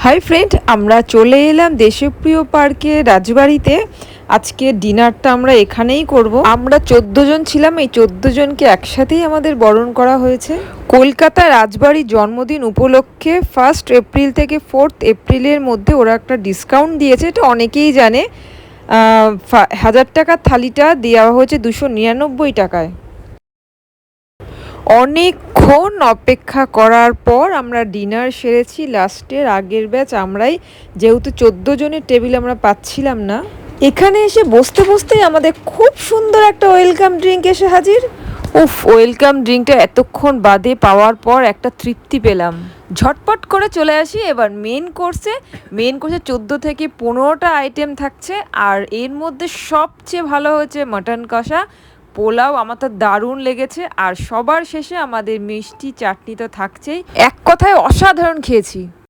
Hi friend, আমরা চলে এলাম দেশপ্রিয় পার্কে রাজবাড়িতে। আজকে ডিনারটা আমরা এখানেই করব। আমরা 14 জন ছিলাম, এই 14 জনকে একসাথেই আমাদের বরণ করা হয়েছে। কলকাতা রাজবাড়ির জন্মদিন উপলক্ষে 1 এপ্রিল থেকে 4 এপ্রিলের মধ্যে ওরা একটা ডিসকাউন্ট দিয়েছে, এটা অনেকেই জানে। 1000 টাকার থালিটা দেওয়া হয়েছে 299 টাকায়। অনেকক্ষণ অপেক্ষা করার পর আমরা ডিনার সেরেছি। লাস্টের আগের ব্যাচ আমরাই, যেহেতু 14 জনের টেবিল আমরা পাচ্ছিলাম না। এখানে এসে বসতে বসতেই আমাদের খুব সুন্দর একটা ওয়েলকাম ড্রিঙ্ক এসে হাজির। উফ, ওয়েলকাম ড্রিঙ্কটা এতক্ষণ বাদে পাওয়ার পর একটা তৃপ্তি পেলাম। ঝটপট করে চলে আসি এবার মেন কোর্সে। 14 থেকে 15টা আইটেম থাকছে, আর এর মধ্যে সবচেয়ে ভালো হচ্ছে মাটন কষা। পোলাও আমার তো দারুণ লেগেছে, আর সবার শেষে আমাদের মিষ্টি চাটনি তো থাকছেই। এক কথায় অসাধারণ খেয়েছি।